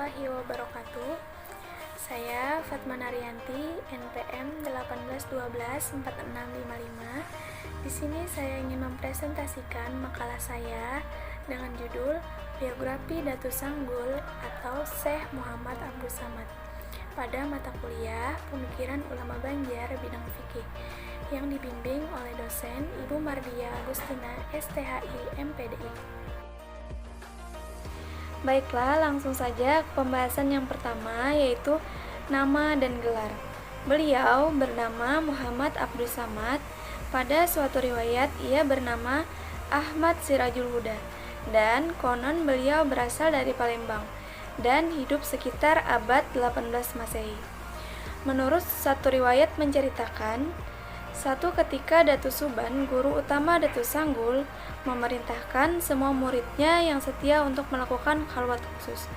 warahmatullahi wabarakatuh. Saya Fatma Narianti, NPM 18124655. Di sini saya ingin mempresentasikan makalah saya dengan judul Biografi Datu Sanggul atau Syekh Muhammad Abdul Samad pada mata kuliah Pemikiran Ulama Banjar bidang fikih yang dibimbing oleh dosen Ibu Mardia Agustina STHI MPDI. Baiklah, langsung saja ke pembahasan yang pertama, yaitu nama dan gelar. Beliau bernama Muhammad Abdul Samad. Pada suatu riwayat ia bernama Ahmad Sirajul Huda, dan konon beliau berasal dari Palembang dan hidup sekitar abad 18 Masehi. Menurut satu riwayat menceritakan, satu ketika Datu Suban, guru utama Datu Sanggul, memerintahkan semua muridnya yang setia untuk melakukan khalwat khusus.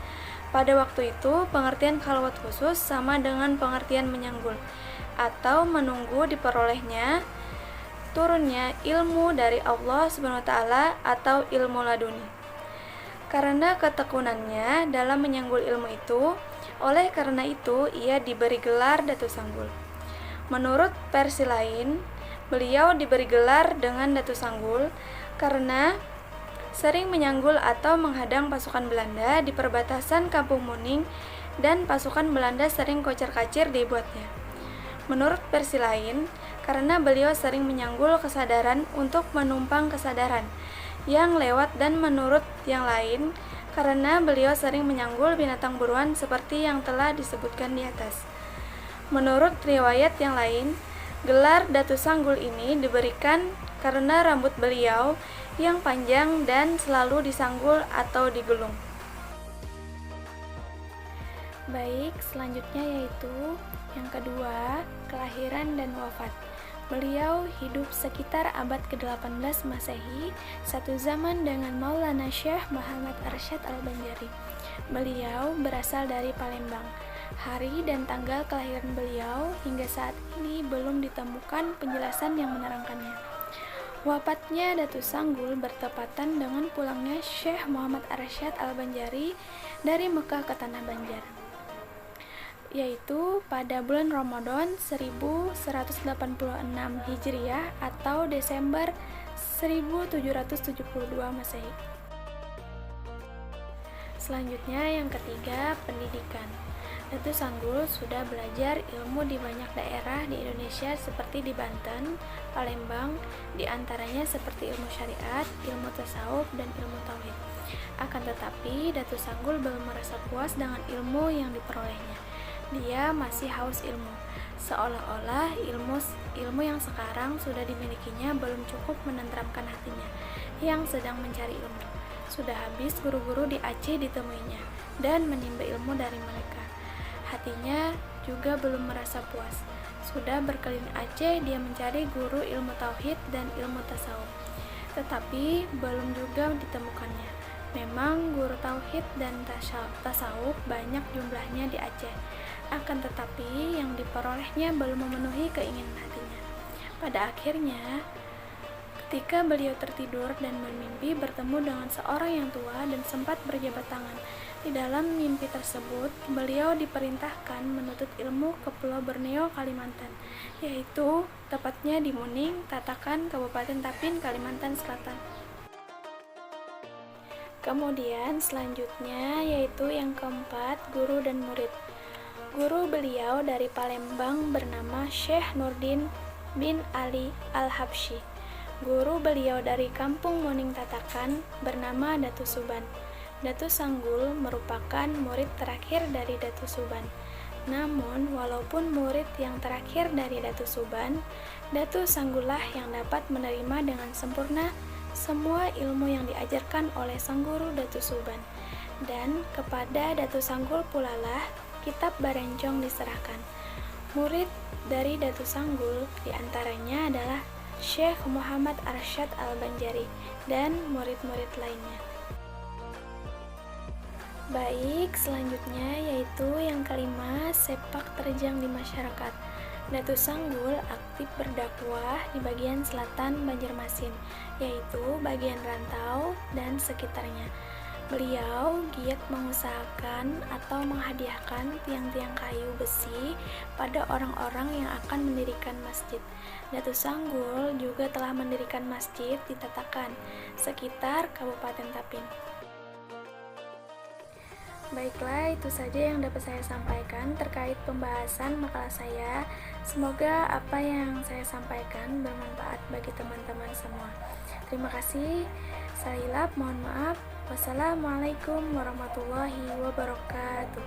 Pada waktu itu, pengertian khalwat khusus sama dengan pengertian menyanggul, atau menunggu diperolehnya turunnya ilmu dari Allah SWT atau ilmu laduni. Karena ketekunannya dalam menyanggul ilmu itu, oleh karena itu ia diberi gelar Datu Sanggul. Menurut versi lain, beliau diberi gelar dengan Datu Sanggul karena sering menyanggul atau menghadang pasukan Belanda di perbatasan Kampung Muning dan pasukan Belanda sering kocar-kacir dibuatnya. Menurut versi lain, karena beliau sering menyanggul kesadaran untuk menumpang kesadaran yang lewat, dan menurut yang lain, karena beliau sering menyanggul binatang buruan seperti yang telah disebutkan di atas. Menurut riwayat yang lain, gelar Datu Sanggul ini diberikan karena rambut beliau yang panjang dan selalu disanggul atau digulung. Baik, selanjutnya yaitu yang kedua, kelahiran dan wafat. Beliau hidup sekitar abad ke-18 Masehi, satu zaman dengan Maulana Syekh Muhammad Arsyad Al-Banjari. Beliau berasal dari Palembang. Hari dan tanggal kelahiran beliau hingga saat ini belum ditemukan penjelasan yang menerangkannya. Wafatnya Datu Sanggul bertepatan dengan pulangnya Syekh Muhammad Arsyad Al-Banjari dari Mekah ke Tanah Banjar, yaitu pada bulan Ramadan 1186 Hijriah atau Desember 1772 Masehi. Selanjutnya yang ketiga, pendidikan. Datu Sanggul sudah belajar ilmu di banyak daerah di Indonesia seperti di Banten, Palembang, di antaranya seperti ilmu syariat, ilmu tasawuf, dan ilmu tauhid. Akan tetapi, Datu Sanggul belum merasa puas dengan ilmu yang diperolehnya. Dia masih haus ilmu, seolah-olah ilmu yang sekarang sudah dimilikinya belum cukup menenteramkan hatinya yang sedang mencari ilmu. Sudah habis guru-guru di Aceh ditemuinya dan menimba ilmu dari mereka. Hatinya juga belum merasa puas. Sudah berkeliling Aceh dia mencari guru ilmu tauhid dan ilmu tasawuf, tetapi belum juga ditemukannya. Memang guru tauhid dan tasawuf banyak jumlahnya di Aceh, akan tetapi yang diperolehnya belum memenuhi keinginan hatinya. Pada akhirnya, ketika beliau tertidur dan bermimpi bertemu dengan seorang yang tua dan sempat berjabat tangan. Di dalam mimpi tersebut, beliau diperintahkan menuntut ilmu ke Pulau Borneo, Kalimantan, yaitu tepatnya di Muning, Tatakan, Kabupaten Tapin, Kalimantan Selatan. Kemudian selanjutnya yaitu yang keempat, guru dan murid. Guru beliau dari Palembang bernama Syekh Nurdin bin Ali Al-Habsyi. Guru beliau dari Kampung Muning Tatakan bernama Datu Suban. Datu Sanggul merupakan murid terakhir dari Datu Suban. Namun, walaupun murid yang terakhir dari Datu Suban, Datu Sanggullah yang dapat menerima dengan sempurna semua ilmu yang diajarkan oleh sang guru Datu Suban. Dan kepada Datu Sanggul pula lah kitab Barencong diserahkan. Murid dari Datu Sanggul diantaranya adalah Syekh Muhammad Arsyad Al-Banjari dan murid-murid lainnya. Baik, selanjutnya yaitu yang kelima, sepak terjang di masyarakat. Datu Sanggul aktif berdakwah di bagian selatan Banjarmasin, yaitu bagian Rantau dan sekitarnya. Beliau giat mengusahakan atau menghadiahkan tiang-tiang kayu besi pada orang-orang yang akan mendirikan masjid. Datu Sanggul juga telah mendirikan masjid di Tatakan, sekitar Kabupaten Tapin. Baiklah, itu saja yang dapat saya sampaikan terkait pembahasan makalah saya. Semoga apa yang saya sampaikan bermanfaat bagi teman-teman semua. Terima kasih. Saya mohon maaf. Wassalamualaikum warahmatullahi wabarakatuh.